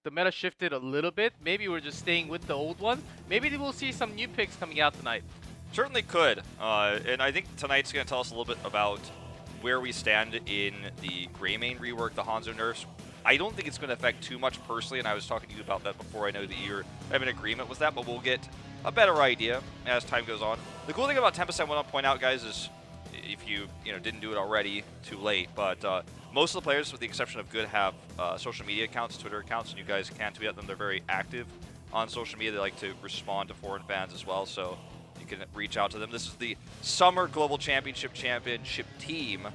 the meta shifted a little bit. Maybe we're just staying with the old one. Maybe we'll see some new picks coming out tonight. Certainly could. And I think tonight's going to tell us a little bit about where we stand in the Greymane rework, the Hanzo nerfs. I don't think it's going to affect too much personally, and I was talking to you about that before. I know that you're having an agreement with that, but we'll get a better idea as time goes on. The cool thing about Tempest I want to point out, guys, is if you didn't do it already, too late, but most of the players, with the exception of Good, have social media accounts, Twitter accounts, and you guys can tweet at them. They're very active on social media. They like to respond to foreign fans as well, so you can reach out to them. This is the Summer Global Championship team.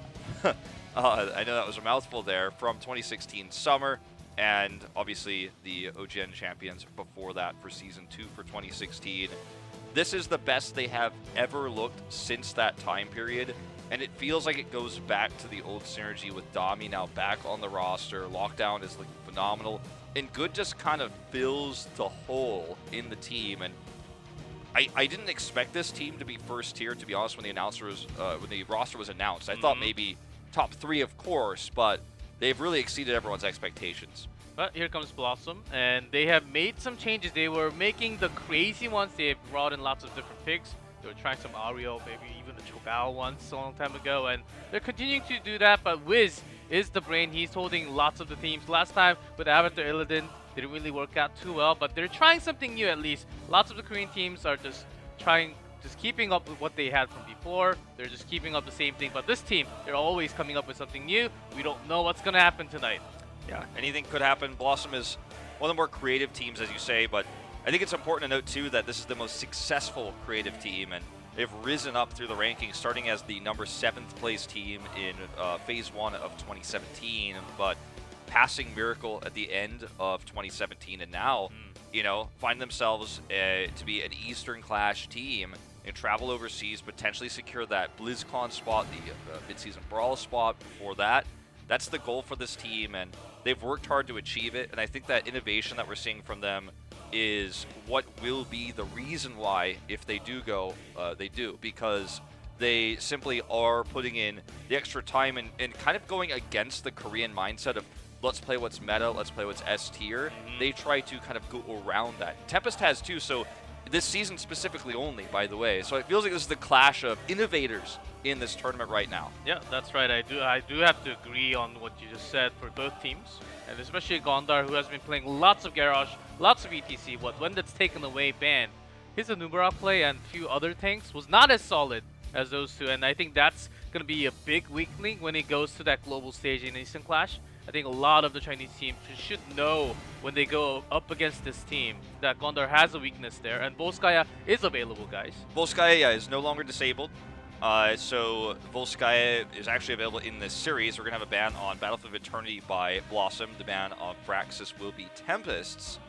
I know that was a mouthful there, from 2016 Summer, and obviously the OGN champions before that for Season 2 for 2016. This is the best they have ever looked since that time period, and it feels like it goes back to the old synergy with Dami now back on the roster. Lockdown is looking phenomenal, and Good just kind of fills the hole in the team. And I didn't expect this team to be first tier, to be honest, when the roster was announced. I thought maybe top 3, of course, but they've really exceeded everyone's expectations. But here comes BlossoM, and they have made some changes. They were making the crazy ones. They've brought in lots of different picks. They were trying some Ariel, maybe even the Cho'Gao once a long time ago, and they're continuing to do that. But Wiz is the brain. He's holding lots of the teams. Last time with Avatar Illidan, didn't really work out too well, but they're trying something new at least. Lots of the Korean teams are just keeping up with what they had from before. They're just keeping up the same thing. But this team, they're always coming up with something new. We don't know what's going to happen tonight. Yeah, anything could happen. BlossoM is one of the more creative teams, as you say, but I think it's important to note, too, that this is the most successful creative team, and they've risen up through the rankings, starting as the number 7th place team in Phase 1 of 2017, but passing Miracle at the end of 2017, and now, find themselves to be an Eastern Clash team and travel overseas, potentially secure that BlizzCon spot, the mid-season Brawl spot before that. That's the goal for this team, and they've worked hard to achieve it, and I think that innovation that we're seeing from them is what will be the reason why, if they do go, they do, because they simply are putting in the extra time and kind of going against the Korean mindset of let's play what's meta, let's play what's S tier. They try to kind of go around that. Tempest has too, so this season specifically only, by the way. So it feels like this is the clash of innovators in this tournament right now. Yeah, that's right. I do have to agree on what you just said for both teams, and especially Gondar, who has been playing lots of Garrosh, lots of ETC. But when that's taken away, banned, his Anubara play and a few other tanks was not as solid as those two, and I think that's going to be a big weakling when it goes to that global stage in Eastern Clash. I think a lot of the Chinese teams should know when they go up against this team that Gondar has a weakness there, and Volskaya is available, guys. Volskaya, is no longer disabled. So Volskaya is actually available in this series. We're going to have a ban on Battlefield of Eternity by BlossoM. The ban on Praxis will be Tempests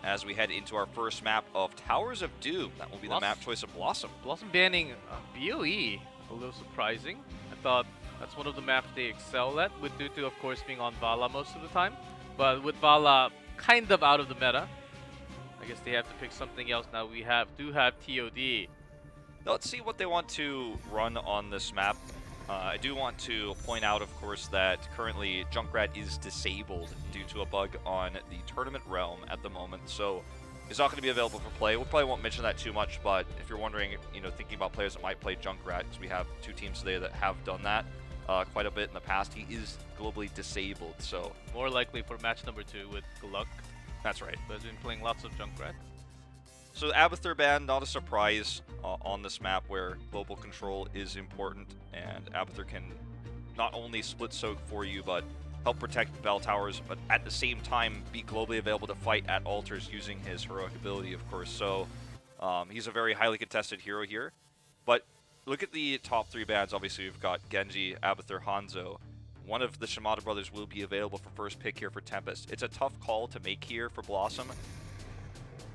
as we head into our first map of Towers of Doom. That will be the map choice of BlossoM. BlossoM banning BOE, a little surprising. I thought that's one of the maps they excel at, with due to, of course, being on Vala most of the time. But with Vala kind of out of the meta, I guess they have to pick something else now. We do have TOD. Now let's see what they want to run on this map. I do want to point out, of course, that currently Junkrat is disabled due to a bug on the tournament realm at the moment, so it's not going to be available for play. We probably won't mention that too much, but if you're wondering, thinking about players that might play Junkrat, because we have 2 teams today that have done that quite a bit in the past, he is globally disabled, so more likely for match number 2 with Gluck. That's right. But he's been playing lots of Junkrat. So Abathur ban, not a surprise on this map where global control is important, and Abathur can not only split soak for you, but help protect bell towers, but at the same time be globally available to fight at altars using his heroic ability, of course. So he's a very highly contested hero here. But look at the top 3 bans. Obviously, we've got Genji, Abathur, Hanzo. One of the Shimada brothers will be available for first pick here for Tempest. It's a tough call to make here for BlossoM,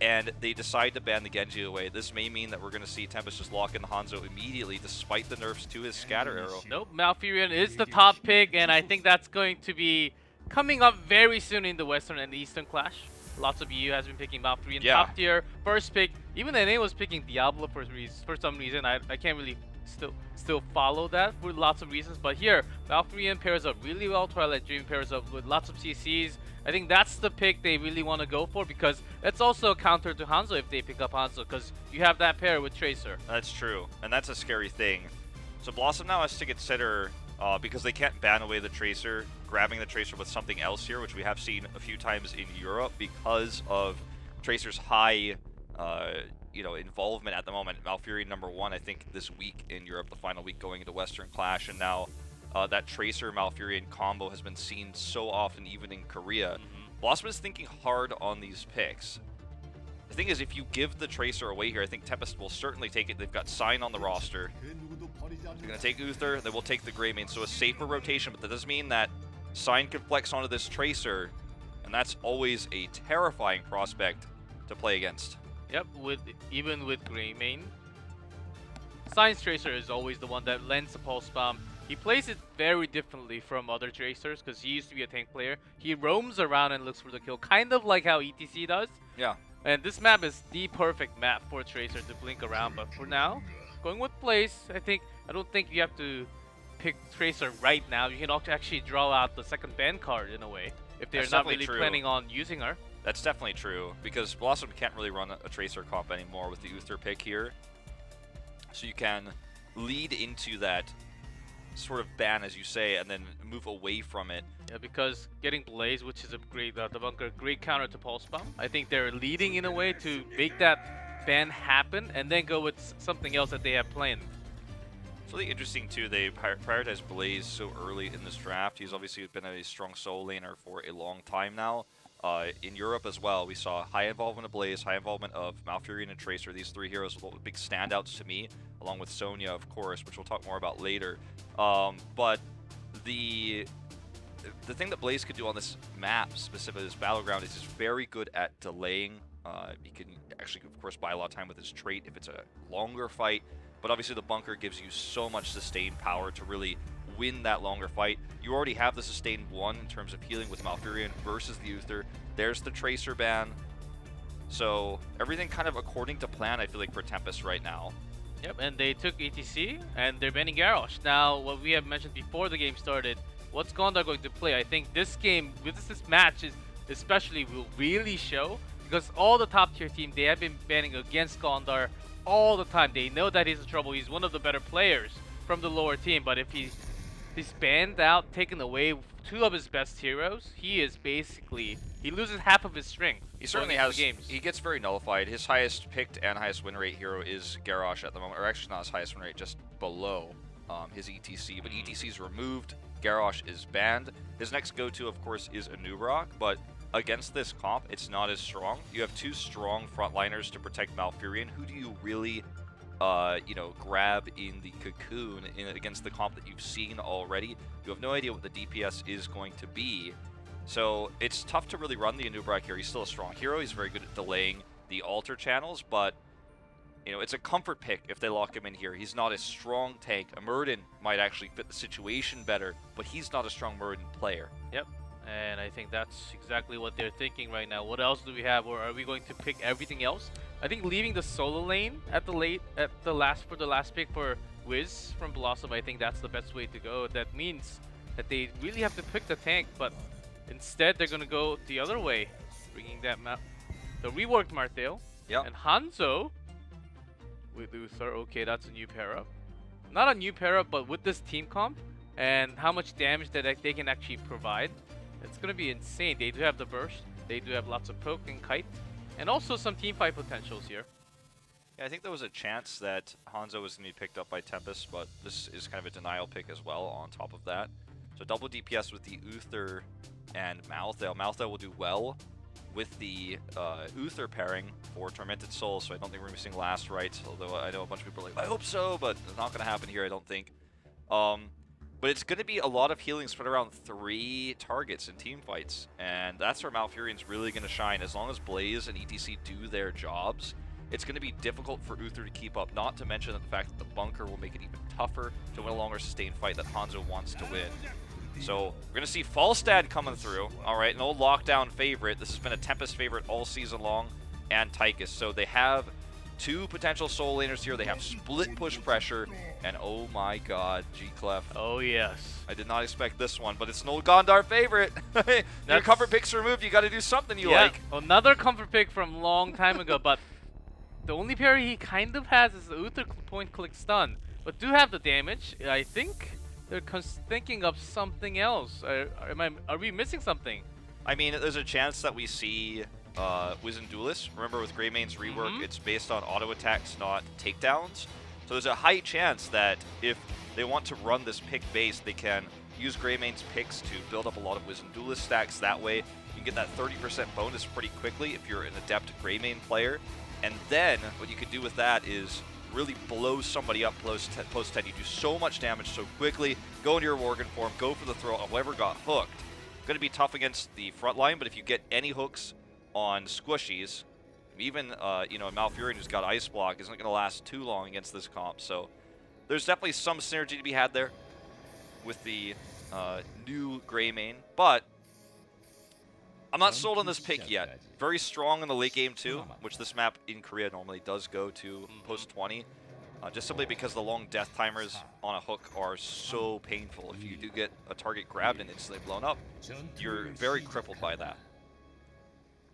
and they decide to ban the Genji away. This may mean that we're going to see Tempest just lock in the Hanzo immediately, despite the nerfs to his scatter arrow. Nope, Malfurion is the top pick, and I think that's going to be coming up very soon in the Western and Eastern Clash. Lots of EU has been picking Malfurion top tier, first pick. Even NA was picking Diablo for some reason. I can't really still follow that for lots of reasons, but here Malfurion pairs up really well. Twilight Dream pairs up with lots of CCs. I think that's the pick they really want to go for, because it's also a counter to Hanzo if they pick up Hanzo, because you have that pair with Tracer. That's true, and that's a scary thing. So BlossoM now has to consider, because they can't ban away the Tracer, grabbing the Tracer with something else here, which we have seen a few times in Europe because of Tracer's high involvement at the moment. Malfurion #1, I think, this week in Europe, the final week going into Western Clash, and now that Tracer Malfurion combo has been seen so often, even in Korea. BlossoM is thinking hard on these picks. The thing is, if you give the Tracer away here, I think Tempest will certainly take it. They've got Sign on the roster. They're going to take Uther, they will take the Greymane, so a safer rotation, but that does mean that Sign can flex onto this Tracer, and that's always a terrifying prospect to play against. Yep, even with Greymane, Sign's Tracer is always the one that lends the pulse bomb. He plays it very differently from other Tracers because he used to be a tank player. He roams around and looks for the kill, kind of like how ETC does. Yeah. And this map is the perfect map for Tracer to blink around, but for now, going with Blaze, I don't think you have to pick Tracer right now. You can actually draw out the second ban card in a way, if they're not really planning on using her. That's definitely true, because BlossoM can't really run a Tracer comp anymore with the Uther pick here. So you can lead into that sort of ban, as you say, and then move away from it. Yeah, because getting Blaze, which is a great, the bunker, great counter to Pulse Bomb. I think they're leading in a way to make that ban happen, and then go with something else that they have planned. It's really interesting too, they prioritized Blaze so early in this draft. He's obviously been a strong solo laner for a long time now. In Europe as well, we saw high involvement of Blaze, high involvement of Malfurion and Tracer. These three heroes were big standouts to me, along with Sonya, of course, which we'll talk more about later. But the thing that Blaze could do on this map, specifically this battleground, is he's very good at delaying. He can actually, of course, buy a lot of time with his trait if it's a longer fight. But obviously the bunker gives you so much sustained power to really win that longer fight. You already have the sustained 1 in terms of healing with Malfurion versus the Uther. There's the Tracer ban. So everything kind of according to plan, I feel like, for Tempest right now. Yep, and they took ETC, and they're banning Garrosh. Now, what we have mentioned before the game started, what's Gondar going to play? I think this game, this match is especially will really show, because all the top tier teams, they have been banning against Gondar all the time. They know that he's in trouble. He's one of the better players from the lower team, but if he's banned out, taken away 2 of his best heroes, he loses half of his strength. He certainly has. He gets very nullified. His highest picked and highest win rate hero is Garrosh at the moment, or actually not his highest win rate, just below his ETC. But ETC is removed. Garrosh is banned. His next go-to, of course, is Anubarak, but against this comp, it's not as strong. You have 2 strong frontliners to protect Malfurion. Who do you really grab in the cocoon against the comp that you've seen already? You have no idea what the DPS is going to be. So it's tough to really run the Anubarak here. He's still a strong hero. He's very good at delaying the altar channels, but it's a comfort pick if they lock him in here. He's not a strong tank. A Muradin might actually fit the situation better, but he's not a strong Muradin player. Yep. And I think that's exactly what they're thinking right now. What else do we have, or are we going to pick everything else? I think leaving the solo lane for the last pick for Wiz from BlossoM, I think that's the best way to go. That means that they really have to pick the tank, but instead they're going to go the other way, bringing that the reworked Marthail. Yeah. And Hanzo with Uther. Okay, that's a new pair-up. Not a new pair-up, but with this team comp and how much damage that they can actually provide, it's going to be insane. They do have the burst. They do have lots of poke and kite. And also some team fight potentials here. Yeah, I think there was a chance that Hanzo was going to be picked up by Tempest, but this is kind of a denial pick as well on top of that. So double DPS with the Uther and Malthael. Malthael will do well with the Uther pairing for Tormented Souls, so I don't think we're missing Last Rites, although I know a bunch of people are like, I hope so, but it's not going to happen here, I don't think. But it's going to be a lot of healing spread around 3 targets in team fights, and that's where Malfurion's really going to shine. As long as Blaze and ETC do their jobs, it's going to be difficult for Uther to keep up, not to mention the fact that the bunker will make it even tougher to win a longer sustained fight that Hanzo wants to win. So we're going to see Falstad coming through, all right, an old lockdown favorite. This has been a Tempest favorite all season long, and Tychus. So they have 2 potential soul laners here. They have split push pressure, and oh my god, G-Clef. Oh yes. I did not expect this one, but it's an old Gondar favorite. Your comfort pick's removed, you got to do something you like. Another comfort pick from long time ago, but the only parry he kind of has is the Uther point click stun, but do have the damage. I think they're thinking of something else. Are we missing something? I mean, there's a chance that we see Wizened Duelist. Remember, with Greymaine's rework, it's based on auto attacks, not takedowns. So there's a high chance that if they want to run this pick base, they can use Greymaine's picks to build up a lot of Wizened Duelist stacks. That way, you can get that 30% bonus pretty quickly if you're an adept Greymane player. And then, what you can do with that is really blow somebody up post 10. You do so much damage so quickly. Go into your Worgen form, go for the throw. Whoever got hooked. Going to be tough against the front line, but if you get any hooks on squishies, even you know, Malfurion who's got Ice Block isn't going to last too long against this comp. So there's definitely some synergy to be had there with the new Greymane, but I'm not sold on this pick yet. Very strong in the late game too, which this map in Korea normally does go to post 20. Just simply because the long death timers on a hook are so painful. If you do get a target grabbed and instantly blown up, you're very crippled by that.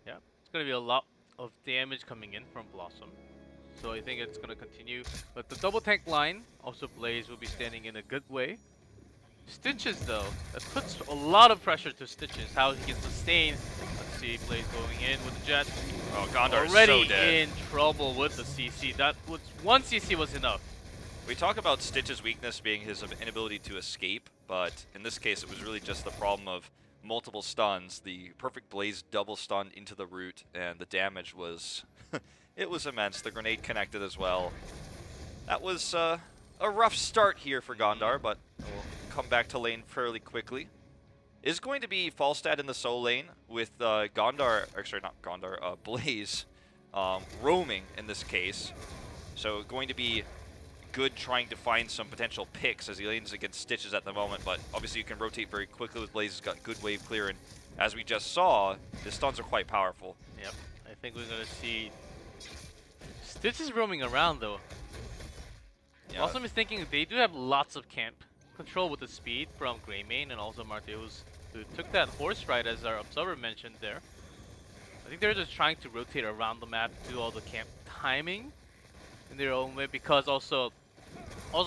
Yeah, it's going to be a lot of damage coming in from BlossoM. So I think it's going to continue. But the double tank line, also Blaze will be standing in a good way. Stitches though, that puts a lot of pressure to Stitches. How he can sustain. Let's see, Blaze going in with the jet. Oh, Gondar already is so dead. in trouble with the CC. That was one CC was enough. We talk about Stitch's weakness being his inability to escape, but in this case it was really just the problem of multiple stuns. The perfect Blaze double stun into the root, and the damage was it was immense. The grenade connected as well. That was a rough start here for Gondar, but we'll come back to lane fairly quickly. Is going to be Falstad in the soul lane with Gondar, or sorry, not Gondar, Blaze roaming in this case. So going to be good trying to find some potential picks as he lanes against Stitches at the moment, but obviously you can rotate very quickly with Blaze. He's got good wave clear, and as we just saw, his stuns are quite powerful. Yep, I think we're going to see Stitches roaming around though. Yeah. Also, I'm thinking they do have lots of camp control with the speed from Greymane and also Marteus, who took that horse ride as our observer mentioned there. I think they're just trying to rotate around the map, do all the camp timing in their own way, because also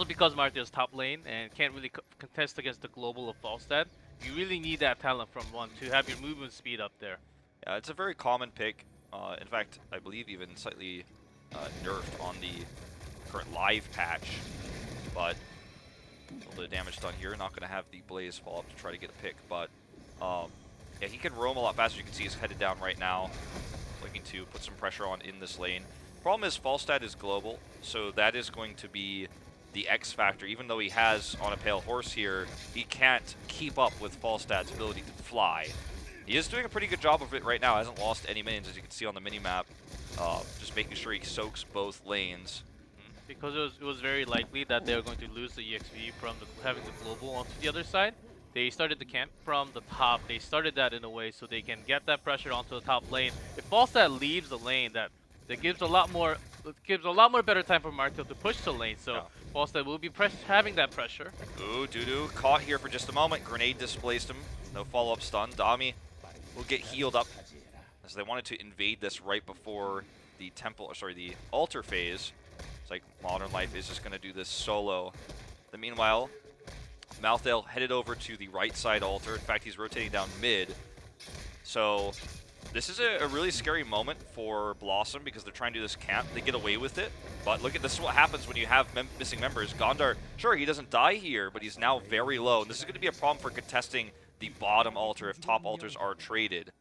because Marteus top lane and can't really contest against the global of Falstad. You really need that talent from one to have your movement speed up there. Yeah, it's a very common pick. In fact, I believe even slightly nerfed on the current live patch, but a little bit of damage done here. Not going to have the Blaze fall up to try to get a pick, but yeah, he can roam a lot faster. You can see he's headed down right now, looking to put some pressure on in this lane. Problem is Falstad is global, so that is going to be the X factor. Even though he has on a pale horse here, he can't keep up with Falstad's ability to fly. He is doing a pretty good job of it right now. Hasn't lost any minions, as you can see on the minimap. Just making sure he soaks both lanes. Because it was very likely that they were going to lose the EXP from having the global onto the other side. They started the camp from the top. They started that in a way so they can get that pressure onto the top lane. If Falstad leaves the lane, that gives a lot more better time for Martel to push the lane. So Falstad will be having that pressure. Ooh, Dudu caught here for just a moment. Grenade displaced him. No follow-up stun. Dami will get healed up as they wanted to invade this right before the temple, or sorry, the altar phase. It's like Modern Life is just going to do this solo. Then meanwhile, Malthael headed over to the right side altar. In fact, he's rotating down mid. So this is a really scary moment for BlossoM because they're trying to do this camp. They get away with it. But look at this is what happens when you have missing members. Gondar, sure, he doesn't die here, but he's now very low. And this is going to be a problem for contesting the bottom altar if top altars are traded.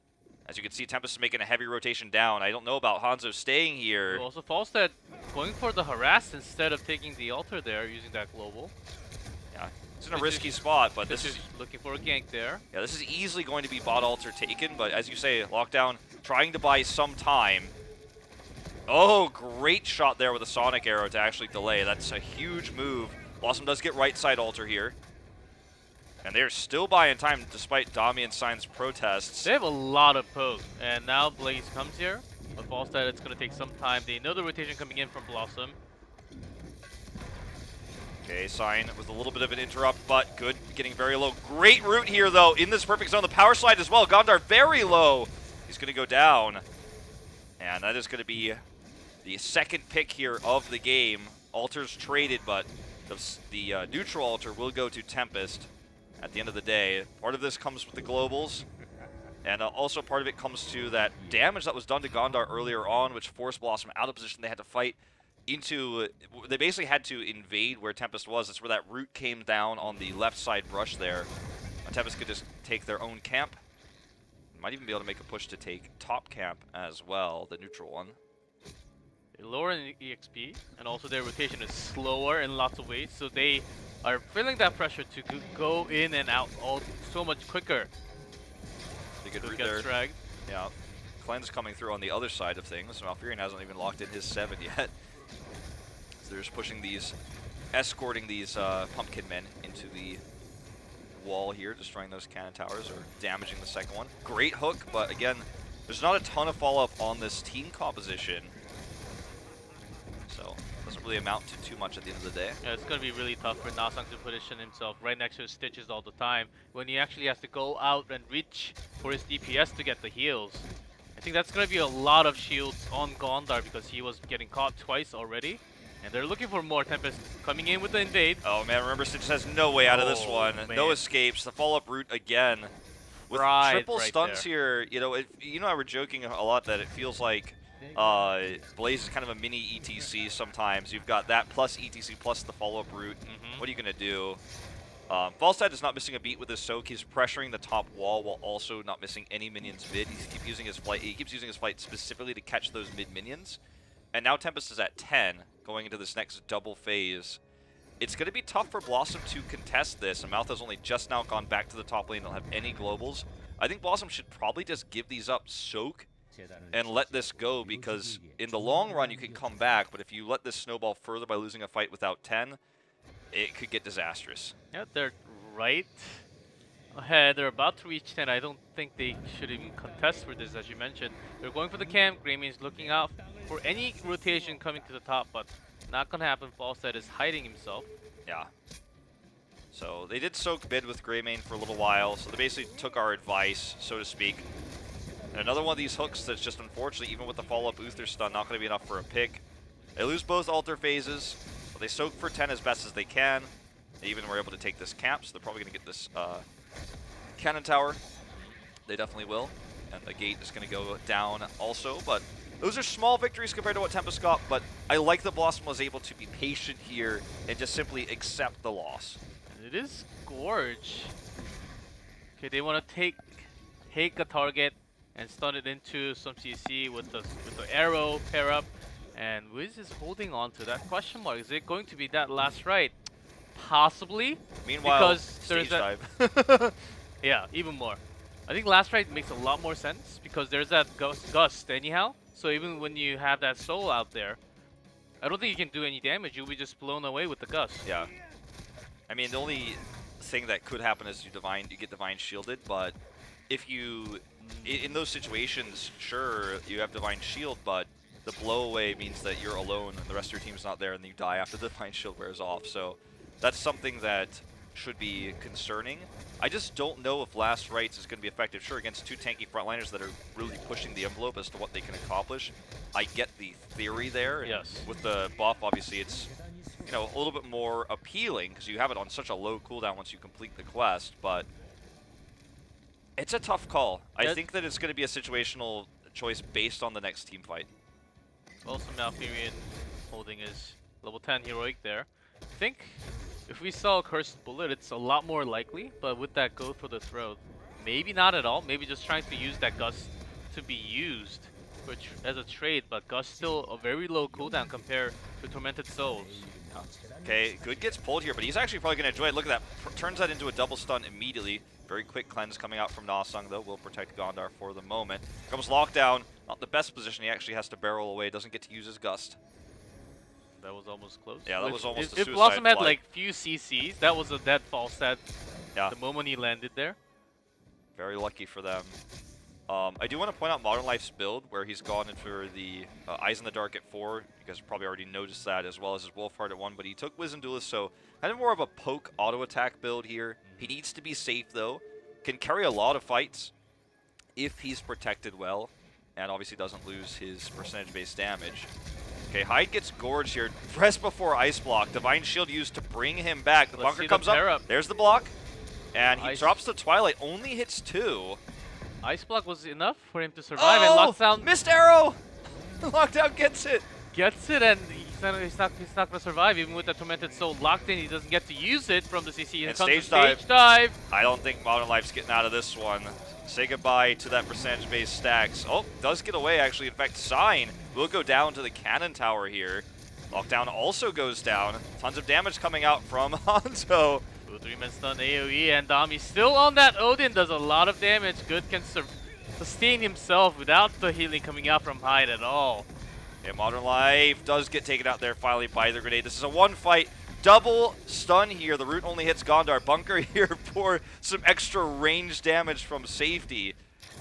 As you can see, Tempest is making a heavy rotation down. I don't know about Hanzo staying here. Also, Falstad going for the harass instead of taking the altar there, using that global. Yeah, it's in a risky spot, but this is looking for a gank there. Yeah, this is easily going to be bot altar taken, but as you say, Lockdown trying to buy some time. Oh, great shot there with a Sonic Arrow to actually delay. That's a huge move. BlossoM does get right side altar here. And they're still buying time despite Dami and Sign's protests. They have a lot of poke, and now Blaze comes here. But Falstad, it's going to take some time. They know the rotation coming in from BlossoM. Okay, Sign with a little bit of an interrupt, but good, getting very low. Great route here, though, in this perfect zone. The power slide as well. Gondar very low. He's going to go down. And that is going to be the second pick here of the game. Altars traded, but the neutral altar will go to Tempest at the end of the day. Part of this comes with the globals. And also part of it comes to that damage that was done to Gondar earlier on, which forced BlossoM out of position. They had to fight into, they basically had to invade where Tempest was. That's where that root came down on the left side brush there. Tempest could just take their own camp. Might even be able to make a push to take top camp as well, the neutral one. They lower in EXP, and also their rotation is slower in lots of ways, so they are feeling that pressure to go in and out all so much quicker. Pretty good route Gets there. dragged. Yeah. Cleanse coming through on the other side of things. Malfurion hasn't even locked in his 7 yet. So they're just pushing these, escorting these pumpkin men into the wall here, destroying those cannon towers or damaging the second one. Great hook, but again, there's not a ton of follow-up on this team composition. So doesn't really amount to too much at the end of the day. Yeah, it's going to be really tough for Nasang to position himself right next to his Stitches all the time when he actually has to go out and reach for his DPS to get the heals. I think that's going to be a lot of shields on Gondar because he was getting caught twice already. And they're looking for more. Tempest coming in with the invade. Oh man, remember Stitches has no way out of this one. Man. No escapes. The follow-up route again. With triple stunts here, you know, I were joking a lot that it feels like Blaze is kind of a mini ETC sometimes. You've got that plus ETC plus the follow-up route. What are you going to do? Falstad is not missing a beat with his soak. He's pressuring the top wall while also not missing any minions mid. He keeps using his flight. He keeps using his flight specifically to catch those mid minions. And now Tempest is at 10, going into this next double phase. It's going to be tough for BlossoM to contest this, and Mouth has only just now gone back to the top lane and don't have any globals. I think BlossoM should probably just give these up, soak, and let this go, because in the long run you can come back, but if you let this snowball further by losing a fight without 10, it could get disastrous. Yeah, they're right ahead. They're about to reach 10. I don't think they should even contest for this, as you mentioned. They're going for the camp. Greymane's looking out for any rotation coming to the top, but not going to happen. Falstad is hiding himself. Yeah. So they did soak mid with Greymane for a little while, so they basically took our advice, so to speak. And another one of these hooks that's just unfortunately, even with the follow-up Uther stun, not going to be enough for a pick. They lose both altar phases, but they soak for 10 as best as they can. They even were able to take this camp, so they're probably going to get this cannon tower. They definitely will. And the gate is going to go down also, but those are small victories compared to what Tempest got, but I like that BlossoM was able to be patient here and just simply accept the loss. It is Scourge. Okay, they want to take a target and stun it into some CC with the arrow pair up. And Wiz is holding on to that question mark. Is it going to be that last right? Possibly. Meanwhile, because there's stage that dive. Yeah, even more. I think last right makes a lot more sense because there's that gust anyhow. So even when you have that soul out there, I don't think you can do any damage. You'll be just blown away with the gust. Yeah. I mean, the only thing that could happen is you get divine shielded, but if you, in those situations, sure, you have divine shield, but the blow away means that you're alone and the rest of your team's not there and you die after the divine shield wears off. So that's something that should be concerning. I just don't know if Last Rites is going to be effective. Sure, against two tanky frontliners that are really pushing the envelope as to what they can accomplish. I get the theory there. Yes. With the buff, obviously, it's, you know, a little bit more appealing because you have it on such a low cooldown once you complete the quest, but it's a tough call. I think that it's going to be a situational choice based on the next team fight. Also, Malfurion holding his level 10 heroic there. I think if we saw a Cursed Bullet, it's a lot more likely, but with that go for the throat, maybe not at all. Maybe just trying to use that Gust to be used for as a trade, but Gust still a very low cooldown compared to Tormented Souls. Okay, good gets pulled here, but he's actually probably going to enjoy it. Look at that. Turns that into a double stun immediately. Very quick cleanse coming out from Nasang, though. Will protect Gondar for the moment. Comes lockdown. Not the best position. He actually has to barrel away. Doesn't get to use his Gust. That was almost close. Yeah, that was almost a if suicide BlossoM had flight. like few CCs, that was a dead Falstad Yeah. the moment he landed there. Very lucky for them. I do want to point out Modern Life's build, where he's gone in for the Eyes in the Dark at 4. You guys probably already noticed that, as well as his Wolfheart at 1, but he took Wisdom Duelist, so kind of more of a poke auto-attack build here. He needs to be safe, though. Can carry a lot of fights if he's protected well, and obviously doesn't lose his percentage-based damage. Okay, Hyde gets gorged here. Press before Ice Block. Divine Shield used to bring him back. The bunker comes up. There's the block. And he drops the Twilight. Only hits 2. Ice Block was enough for him to survive, and Lockdown missed arrow! Lockdown gets it. Gets it, and he's not gonna survive even with the Tormented Soul locked in. He doesn't get to use it from the CC. And stage dive. I don't think Modern Life's getting out of this one. Say goodbye to that percentage-based stacks. Oh, does get away actually. In fact, Sign will go down to the cannon tower here. Lockdown also goes down. Tons of damage coming out from Hanzo. 3-man stun AoE, and Dami still on that Odin, does a lot of damage. Good can sustain himself without the healing coming out from Hyde at all. Yeah, Modern Life does get taken out there finally by the grenade. This is a one fight. Double stun here. The root only hits Gondar. Bunker here for some extra range damage from safety.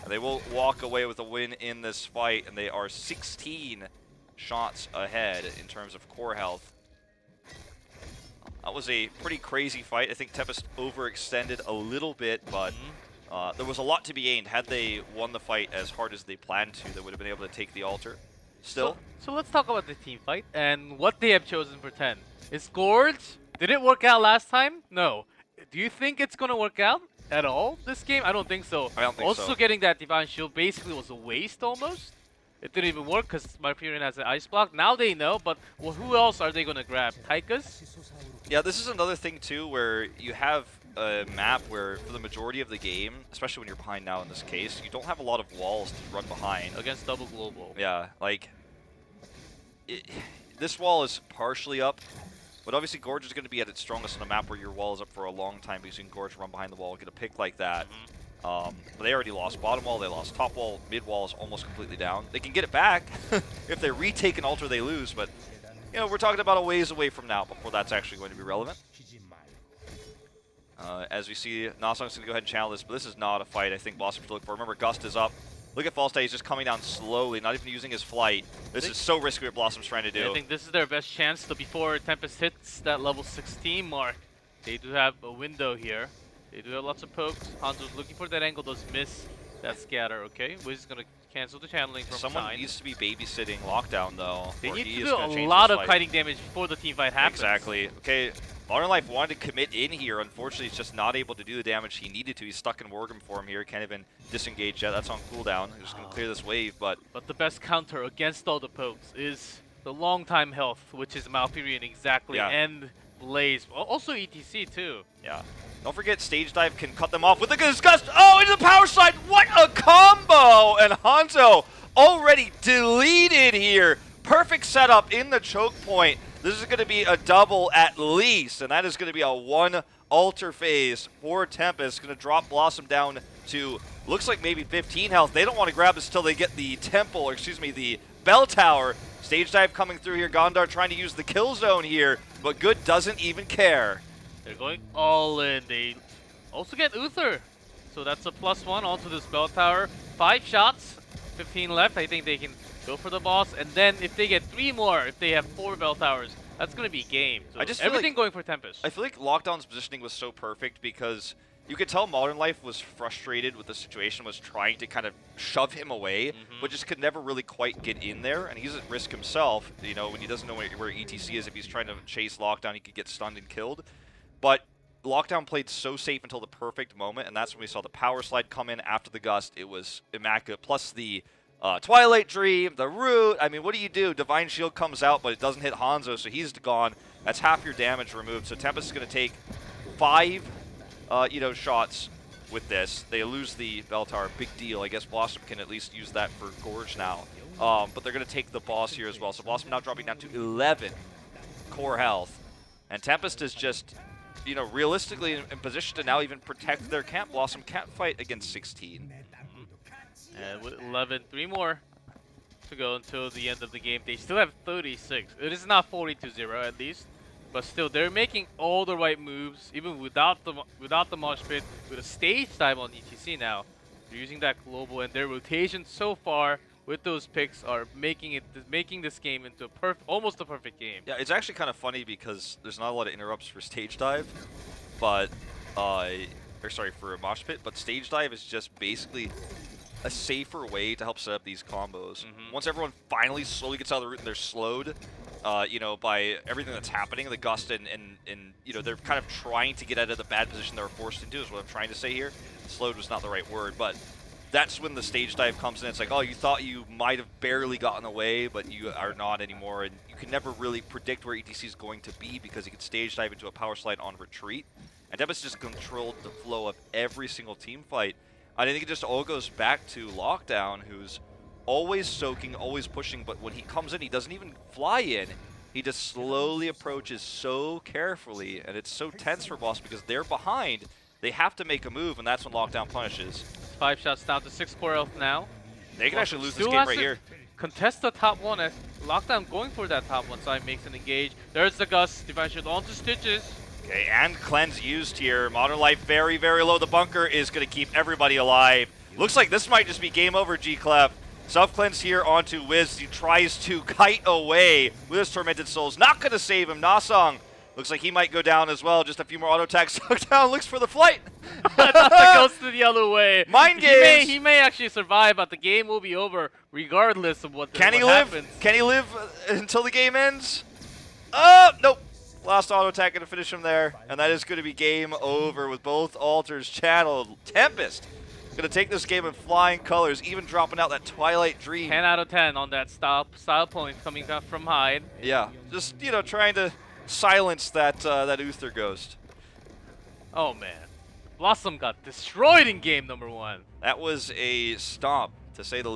And they will walk away with a win in this fight, and they are 16 shots ahead in terms of core health. That was a pretty crazy fight. I think Tempest overextended a little bit, but there was a lot to be gained. Had they won the fight as hard as they planned to, they would have been able to take the altar. Still. So let's talk about the team fight and what they have chosen for 10. Is Gorge, did it work out last time? No. Do you think it's going to work out at all this game? I don't think so. I don't think so. Also getting that Divine Shield basically was a waste almost. It didn't even work because Marperian has an Ice Block. Now they know, but well, who else are they going to grab? Tychus? Yeah, this is another thing too where you have a map where for the majority of the game, especially when you're behind now in this case, you don't have a lot of walls to run behind. Against double global. Yeah, like, this wall is partially up, but obviously Gorge is going to be at its strongest on a map where your wall is up for a long time because you can Gorge run behind the wall, get a pick like that. But they already lost bottom wall, they lost top wall, mid wall is almost completely down. They can get it back. If they retake an altar, they lose, but you know, we're talking about a ways away from now before that's actually going to be relevant. As we see, Nasong's going to go ahead and channel this, but this is not a fight I think BlossoM should look for. Remember, Gust is up. Look at Falstad, he's just coming down slowly, not even using his flight. This is so risky what BlossoM's trying to do. I think this is their best chance to, before Tempest hits that level 16 mark. They do have a window here. They do have lots of pokes. Hanzo's looking for that angle, does miss that scatter, okay? Wiz is going to cancel the channeling from Someone Sign. needs to be babysitting Lockdown, though. They need to do a lot of kiting damage before the team fight happens. Exactly. Okay, Modern Life wanted to commit in here. Unfortunately, he's just not able to do the damage he needed to. He's stuck in Worgrim form here. Can't even disengage yet. That's on cooldown. He's just going to clear this wave, but the best counter against all the pokes is the long time health, which is Malfurion exactly, and Blaze. Also ETC, too. Yeah. Don't forget, Stage Dive can cut them off with the Gust. Oh, into the power slide. What a combo! And Hanzo already deleted here. Perfect setup in the choke point. This is going to be a double at least, and that is going to be a 1 altar phase for Tempest. Going to drop BlossoM down to, looks like maybe 15 health. They don't want to grab this until they get the temple, or excuse me, the bell tower. Stage Dive coming through here. Gondar trying to use the kill zone here, but Good doesn't even care. They're going all in. They also get Uther. So that's a +1 onto this bell tower. 5 shots, 15 left. I think they can go for the boss. And then if they get 3 more, if they have 4 bell towers, that's going to be game. So I just everything going for Tempest. I feel like Lockdown's positioning was so perfect because you could tell Modern Life was frustrated with the situation, was trying to kind of shove him away, but just could never really quite get in there. And he's at risk himself, you know, when he doesn't know where ETC is. If he's trying to chase Lockdown, he could get stunned and killed. But Lockdown played so safe until the perfect moment, and that's when we saw the power slide come in after the Gust. It was immaculate. Plus the Twilight Dream, the Root. I mean, what do you do? Divine Shield comes out, but it doesn't hit Hanzo, so he's gone. That's half your damage removed. So Tempest is going to take 5 shots with this. They lose the Bell Tower. Big deal. I guess BlossoM can at least use that for Gorge now. But they're going to take the boss here as well. So BlossoM now dropping down to 11 core health. And Tempest is just, you know, realistically in position to now even protect their camp. BlossoM can't fight against 16. And with 11, 3 more to go until the end of the game. They still have 36. It is not 40-0 at least, but still they're making all the right moves, even without the mosh pit, with a stage dive on ETC now. They're using that global, and their rotation so far with those picks are making this game into a almost a perfect game. Yeah, it's actually kind of funny because there's not a lot of interrupts for stage dive, but or sorry, for a mosh pit, but stage dive is just basically a safer way to help set up these combos. Once everyone finally slowly gets out of the route and they're slowed, you know, by everything that's happening, the gust and you know, they're kind of trying to get out of the bad position they were forced into is what I'm trying to say here. Slowed was not the right word, but that's when the stage dive comes in. It's like, oh, you thought you might have barely gotten away, but you are not anymore, and you can never really predict where ETC is going to be because he can stage dive into a power slide on retreat. And Tempest just controlled the flow of every single team fight. I think it just all goes back to Lockdown, who's always soaking, always pushing, but when he comes in, he doesn't even fly in. He just slowly approaches so carefully, and it's so tense for Boss because they're behind. They have to make a move, and that's when Lockdown punishes. 5 shots down to 6 core health now. They can actually lose this game right here. Contest the top one as Lockdown going for that top one side makes an engage. There's the Gust, Divine Shield onto Stitches. Okay, and Cleanse used here. Modern Life very, very low. The bunker is going to keep everybody alive. Looks like this might just be game over, G-Clef. Self-cleanse here onto Wiz. He tries to kite away with his Tormented Souls. Not going to save him. Nasong looks like he might go down as well. Just a few more auto attacks. Lockdown looks for the flight. Goes to the other way. Mind games. He may actually survive, but the game will be over regardless of what Can he happens. live? Can he live until the game ends? Oh, nope. Last auto attack going to finish him there. And that is going to be game over with both altars channeled. Tempest going to take this game in flying colors, even dropping out that Twilight Dream. 10 out of 10 on that style point coming up from Hyde. Yeah, just, you know, trying to silence that that Uther Ghost. Oh, man. BlossoM got destroyed in game number 1. That was a stomp, to say the least.